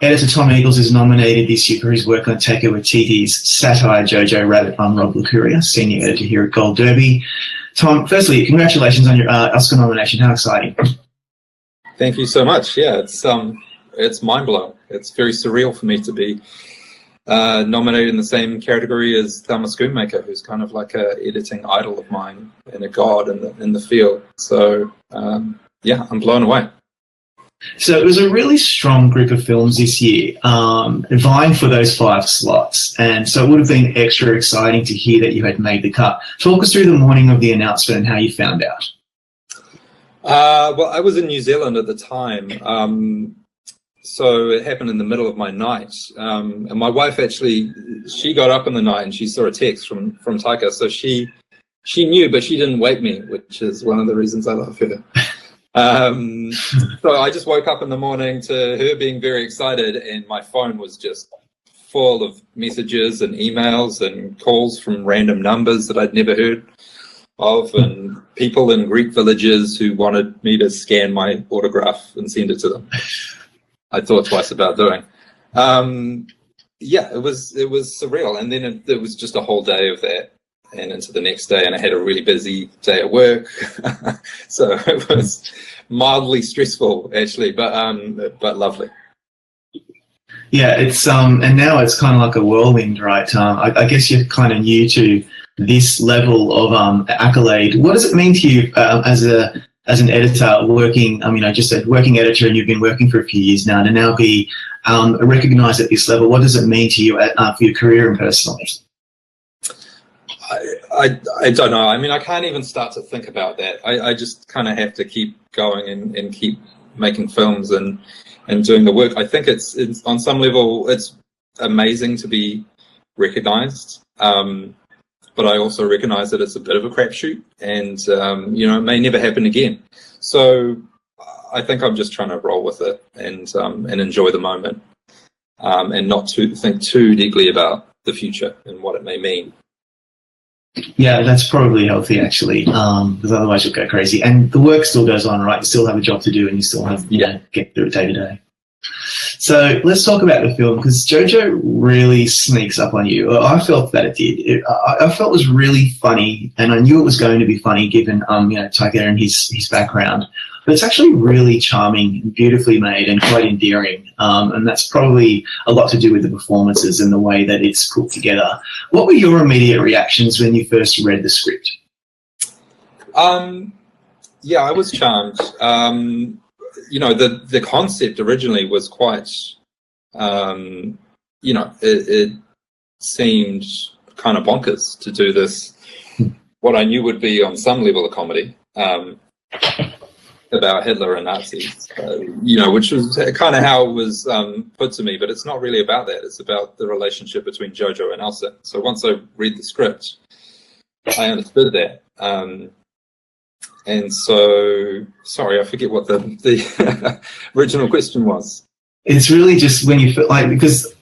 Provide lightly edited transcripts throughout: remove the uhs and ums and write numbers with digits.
Editor Tom Eagles is nominated this year for his work on Taika Waititi's satire Jojo Rabbit. I'm Rob Licuria, senior editor here at Gold Derby. Tom, firstly, congratulations on your Oscar nomination. How exciting! Thank you so much. Yeah, it's mind-blowing. It's very surreal for me to be nominated in the same category as Thelma Schoonmaker, who's kind of like a editing idol of mine and a god in the field. So yeah, I'm blown away. So it was a really strong group of films this year, vying for those 5 slots. And so it would have been extra exciting to hear that you had made the cut. Talk us through the morning of the announcement and how you found out. Well, I was in New Zealand at the time. So it happened in the middle of my night. And my wife actually, she got up in the night and she saw a text from Taika. So she knew, but she didn't wake me, which is one of the reasons I love her. So I just woke up in the morning to her being very excited, and my phone was just full of messages and emails and calls from random numbers that I'd never heard of, and people in Greek villages who wanted me to scan my autograph and send it to them. I thought twice about doing. Yeah, it was surreal, and then it was just a whole day of that. And into the next day, and I had a really busy day at work, so it was mildly stressful actually, but lovely. Yeah, it's and now it's kind of like a whirlwind, right? I guess you're kind of new to this level of accolade. What does it mean to you as an editor working? I mean, I just said working editor, and you've been working for a few years now. To now be recognised at this level, what does it mean to you for your career and personally? I don't know. I mean, I can't even start to think about that. I just kind of have to keep going and keep making films and doing the work. I think it's on some level, it's amazing to be recognized. But I also recognize that it's a bit of a crapshoot, and, it may never happen again. So I think I'm just trying to roll with it and enjoy the moment, and not to think too deeply about the future and what it may mean. Yeah, that's probably healthy actually, because otherwise you'll go crazy. And the work still goes on, right? You still have a job to do, and you still have get through it day to day. So let's talk about the film, because Jojo really sneaks up on you. I felt that it did. I felt it was really funny, and I knew it was going to be funny given Taika and his background. But it's actually really charming and beautifully made and quite endearing. And that's probably a lot to do with the performances and the way that it's put together. What were your immediate reactions when you first read the script? Yeah, I was charmed. The concept originally was quite, it seemed kind of bonkers to do this, what I knew would be on some level a comedy. About Hitler and Nazis, which was kind of how it was put to me, but it's not really about that. It's about the relationship between Jojo and Elsa. So once I read the script, I understood that. And so, sorry, I forget what the original question was. It's really just when you feel like, because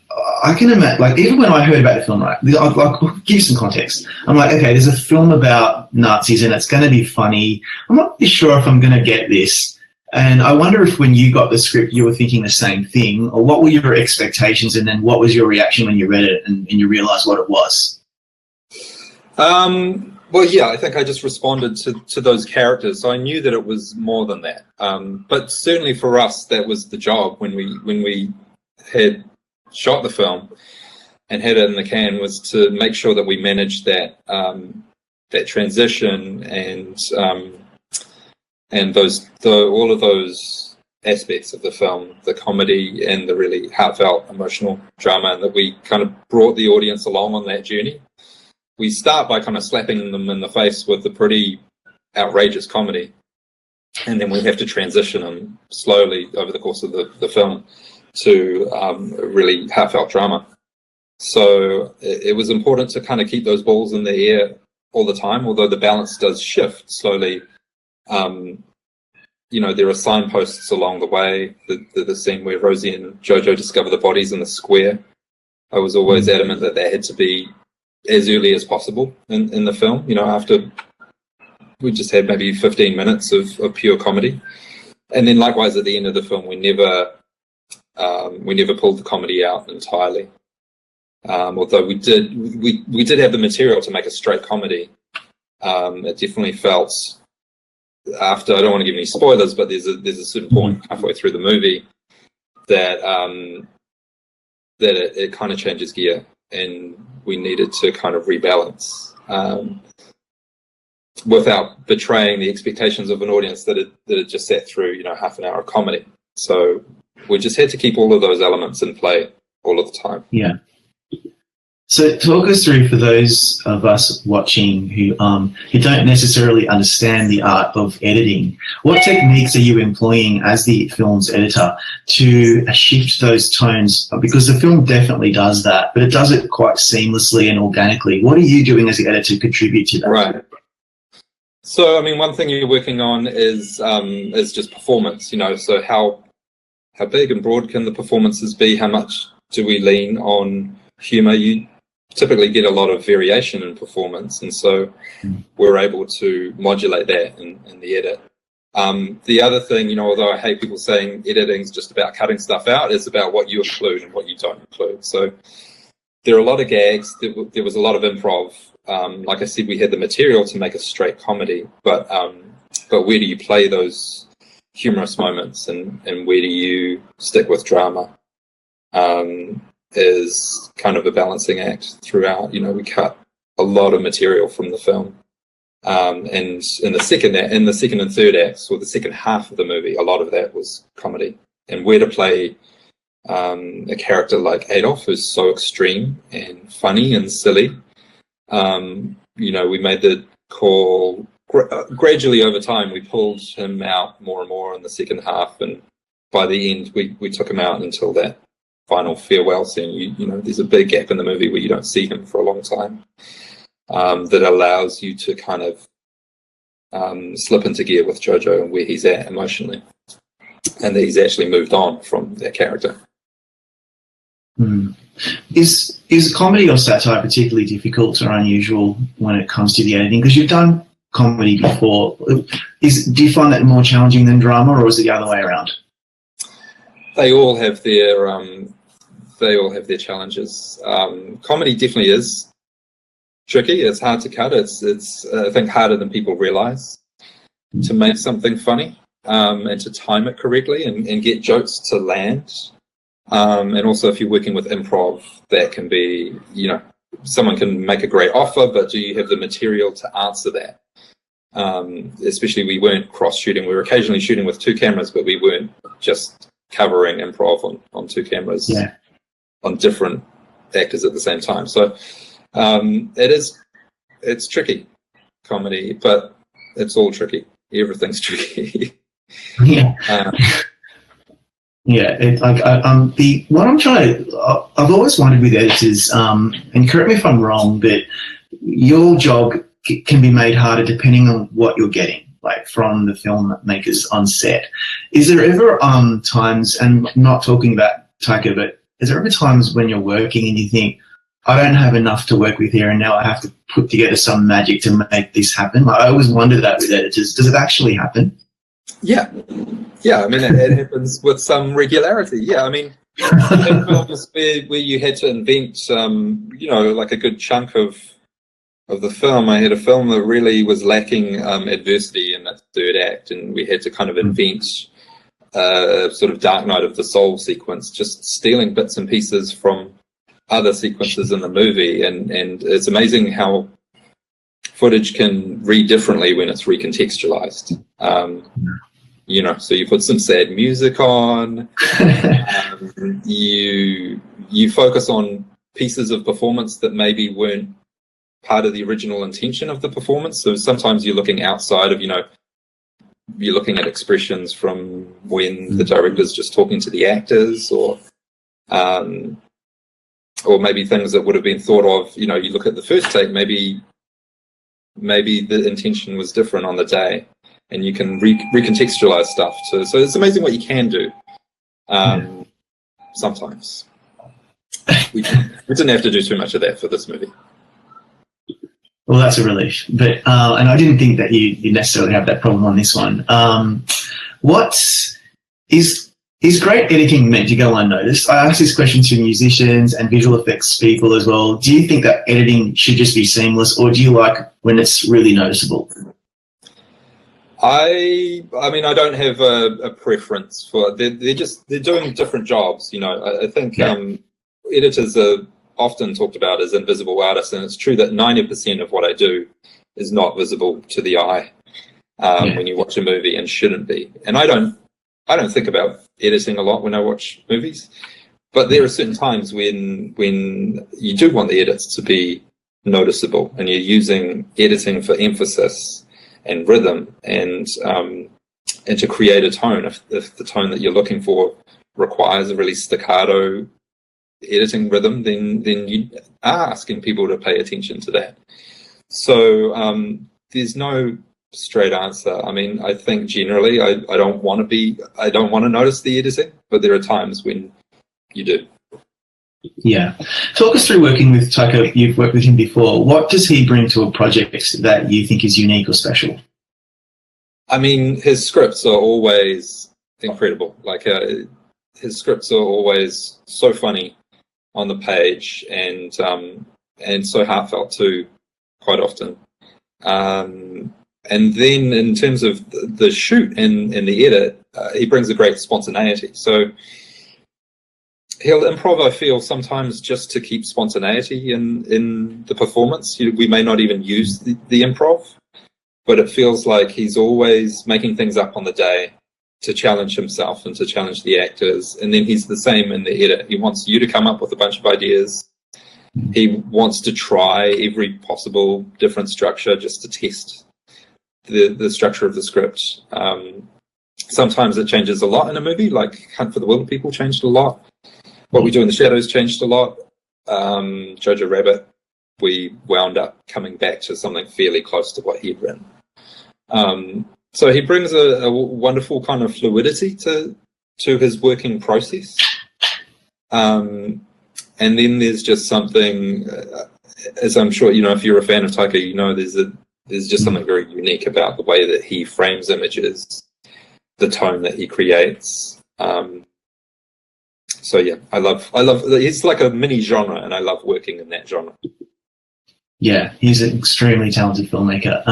I can imagine, like, even when I heard about the film, right, I'll give you some context. I'm like, okay, there's a film about Nazis and it's going to be funny. I'm not really sure if I'm going to get this. And I wonder if when you got the script, you were thinking the same thing, or what were your expectations, and then what was your reaction when you read it and you realised what it was? Well, yeah, I think I just responded to those characters. So I knew that it was more than that. But certainly for us, that was the job when we had shot the film and had it in the can, was to make sure that we managed that that transition and all of those aspects of the film, the comedy and the really heartfelt emotional drama, and that we kind of brought the audience along on that journey. We start by kind of slapping them in the face with the pretty outrageous comedy, and then we have to transition them slowly over the course of the film to really heartfelt drama. So it was important to kind of keep those balls in the air all the time, although the balance does shift slowly. There are signposts along the way. The scene where Rosie and Jojo discover the bodies in the square, I was always adamant that had to be as early as possible in the film, after we just had maybe 15 minutes of pure comedy. And then likewise at the end of the film, we never pulled the comedy out entirely. Although we did have the material to make a straight comedy. It definitely felt after, I don't want to give any spoilers, but there's a certain point halfway through the movie that it kind of changes gear, and we needed to kind of rebalance without betraying the expectations of an audience that had just sat through half an hour of comedy. So we just had to keep all of those elements in play all of the time. Yeah. So talk us through, for those of us watching who don't necessarily understand the art of editing, what techniques are you employing as the film's editor to shift those tones? Because the film definitely does that, but it does it quite seamlessly and organically. What are you doing as the editor to contribute to that? Right. So, I mean, one thing you're working on is just performance, so how big and broad can the performances be? How much do we lean on humour? You typically get a lot of variation in performance, and so we're able to modulate that in the edit. The other thing, although I hate people saying editing is just about cutting stuff out, it's about what you include and what you don't include. So there are a lot of gags. There was a lot of improv. Like I said, we had the material to make a straight comedy, but where do you play those humorous moments, and where do you stick with drama? Is kind of a balancing act throughout. We cut a lot of material from the film, and in the second and third acts, or the second half of the movie, a lot of that was comedy. And where to play a character like Adolf, who's so extreme and funny and silly. We made the call gradually over time. We pulled him out more and more in the second half, and by the end, we took him out until that final farewell scene. There's a big gap in the movie where you don't see him for a long time, that allows you to kind of slip into gear with Jojo and where he's at emotionally, and that he's actually moved on from that character. Is comedy or satire particularly difficult or unusual when it comes to the editing? Because you've done comedy before. Do you find that more challenging than drama, or is it the other way around? They all have their challenges. Comedy definitely is tricky. It's hard to cut. It's I think harder than people realize to make something funny, and to time it correctly and get jokes to land. And also, if you're working with improv, that can be, someone can make a great offer, but do you have the material to answer that? Especially, we weren't cross-shooting. We were occasionally shooting with two cameras, but we weren't just covering improv on two cameras on different actors at the same time. So it's tricky, comedy, but it's all tricky. Everything's tricky. What I'm trying to, I've always wondered with editors, and correct me if I'm wrong, but your job can be made harder depending on what you're getting, like from the filmmakers on set. Is there ever times, and I'm not talking about Taika, but is there ever times when you're working and you think, I don't have enough to work with here, and now I have to put together some magic to make this happen? I always wonder that with editors. Does it actually happen? Yeah. I mean, it happens with some regularity. Yeah, I mean, films where you had to invent, like a good chunk of the film. I had a film that really was lacking adversity in its third act, and we had to kind of invent sort of Dark Night of the Soul sequence, just stealing bits and pieces from other sequences in the movie. And it's amazing how footage can read differently when it's recontextualized. So you put some sad music on, you focus on pieces of performance that maybe weren't part of the original intention of the performance. So sometimes you're looking outside of, you're looking at expressions from when the director's just talking to the actors, or maybe things that would have been thought of, you look at the first take, maybe the intention was different on the day. And you can recontextualize stuff too. So it's amazing what you can do. Sometimes we didn't have to do too much of that for this movie. Well, that's a relief. But and I didn't think that you necessarily have that problem on this one. What is great editing meant to go unnoticed? I ask this question to musicians and visual effects people as well. Do you think that editing should just be seamless, or do you like when it's really noticeable? I mean, I don't have a preference for. They're doing different jobs. You know, I think editors are often talked about as invisible artists, and it's true that 90% of what I do is not visible to the eye when you watch a movie, and shouldn't be. And I don't think about editing a lot when I watch movies, but there are certain times when you do want the edits to be noticeable, and you're using editing for emphasis and rhythm, and to create a tone. If the tone that you're looking for requires a really staccato editing rhythm, then you are asking people to pay attention to that. So there's no straight answer. I mean, I think generally I don't want to notice the editing, but there are times when you do. Yeah. Talk us through working with Taika. You've worked with him before. What does he bring to a project that you think is unique or special? I mean, his scripts are always incredible. Like his scripts are always so funny on the page, and so heartfelt too, quite often. And then in terms of the shoot and the edit, he brings a great spontaneity. So he'll improv, I feel, sometimes just to keep spontaneity in the performance. We may not even use the improv, but it feels like he's always making things up on the day to challenge himself and to challenge the actors. And then he's the same in the edit. He wants you to come up with a bunch of ideas. He wants to try every possible different structure just to test the structure of the script. Sometimes it changes a lot in a movie, like Hunt for the Wilder People changed a lot. What We Do in the Shadows changed a lot. Jojo Rabbit, we wound up coming back to something fairly close to what he'd written. So he brings a wonderful kind of fluidity to his working process. And then there's just something, as I'm sure, if you're a fan of Taika, there's just something very unique about the way that he frames images, the tone that he creates. So yeah, I love. It's like a mini genre, and I love working in that genre. Yeah, he's an extremely talented filmmaker.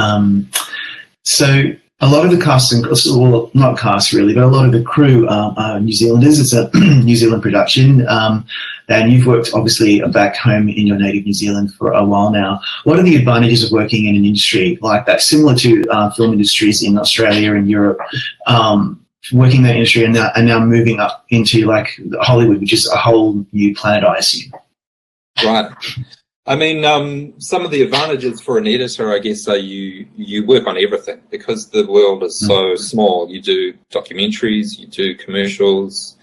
So a lot of the cast well, not cast really, but a lot of the crew are New Zealanders. It's a New Zealand production, and you've worked obviously back home in your native New Zealand for a while now. What are the advantages of working in an industry like that, similar to film industries in Australia and Europe? Working in that industry and now moving up into like Hollywood, which is a whole new planet, I assume. Right. I mean, some of the advantages for an editor, I guess, are you work on everything because the world is so small. You do documentaries, you do commercials,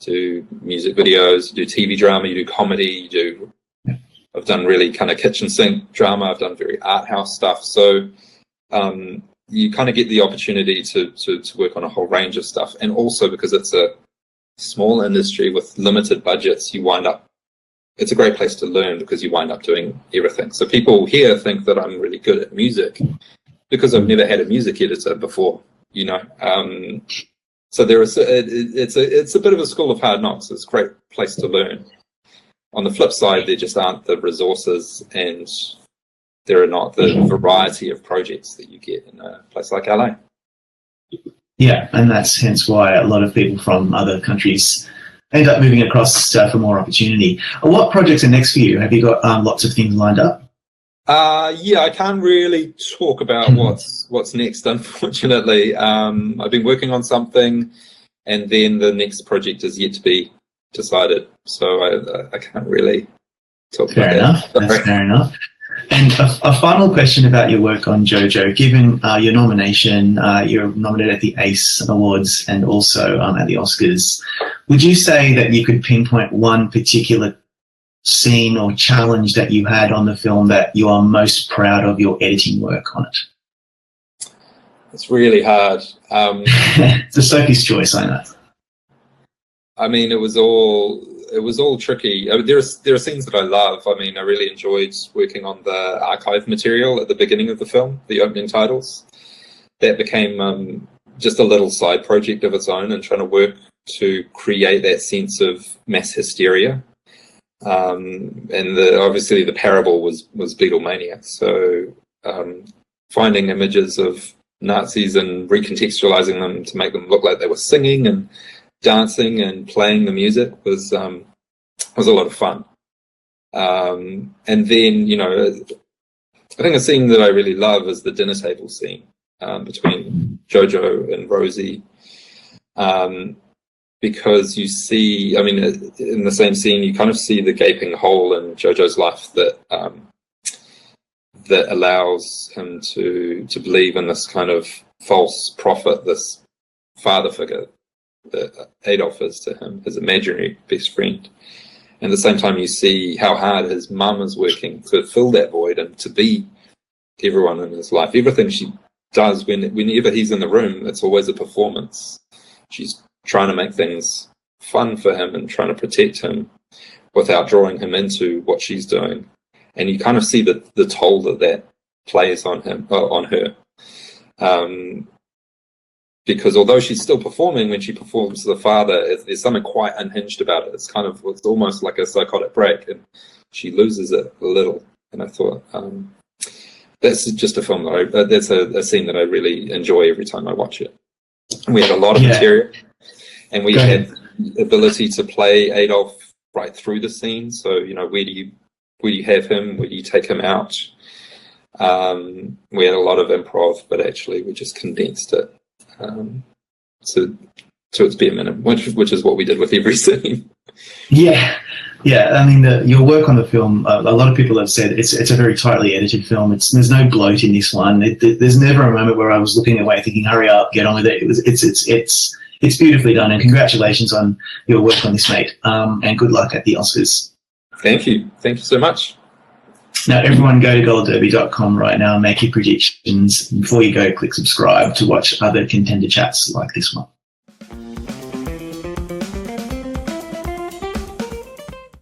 you do music videos, you do TV drama, you do comedy, I've done really kind of kitchen sink drama. I've done very art house stuff. So you kind of get the opportunity to work on a whole range of stuff. And also because it's a small industry with limited budgets, it's a great place to learn because you wind up doing everything. So people here think that I'm really good at music because I've never had a music editor before, So it's a bit of a school of hard knocks. It's a great place to learn. On the flip side, there just aren't the resources and there are not the variety of projects that you get in a place like LA. Yeah, and that's hence why a lot of people from other countries end up moving across for more opportunity. What projects are next for you? Have you got lots of things lined up? Yeah, I can't really talk about what's next, unfortunately. I've been working on something, and then the next project is yet to be decided. So I can't really talk about that. That's fair enough. And a final question about your work on Jojo. Given your nomination, you're nominated at the ACE Awards and also at the Oscars. Would you say that you could pinpoint one particular scene or challenge that you had on the film that you are most proud of your editing work on it? It's really hard. It's a Sophie's choice, I know. I mean, it was all was all tricky. I mean, there are scenes that I love. I mean, I really enjoyed working on the archive material at the beginning of the film, the opening titles. That became just a little side project of its own, and trying to work to create that sense of mass hysteria. And obviously the parable was Beatlemania. So finding images of Nazis and recontextualizing them to make them look like they were singing and dancing and playing the music was a lot of fun. And then, you know, I think a scene that I really love is the dinner table scene between Jojo and Rosie, because you see, I mean, in the same scene, you kind of see the gaping hole in Jojo's life that that allows him to believe in this kind of false prophet, this father figure that Adolf is to him, his imaginary best friend. And at the same time, you see how hard his mum is working to fill that void and to be everyone in his life. Everything she does, whenever he's in the room, it's always a performance. She's trying to make things fun for him and trying to protect him without drawing him into what she's doing. And you kind of see the toll that plays on him, on her. Because although she's still performing, when she performs the father, there's something quite unhinged about it. It's almost like a psychotic break, and she loses it a little. And I thought, that's just a film that's a scene that I really enjoy every time I watch it. We had a lot of material, and we had the ability to play Adolf right through the scene. So, you know, where do you have him? Where do you take him out? We had a lot of improv, but actually we just condensed it to its bare minimum, which is what we did with every scene. Yeah. I mean, your work on the film, a lot of people have said it's a very tightly edited film. There's no bloat in this one. There's never a moment where I was looking away thinking, hurry up, get on with it. It's beautifully done, and congratulations on your work on this, mate. And good luck at the Oscars. Thank you so much. Now, everyone go to goldderby.com right now and make your predictions. Before you go, click subscribe to watch other contender chats like this one.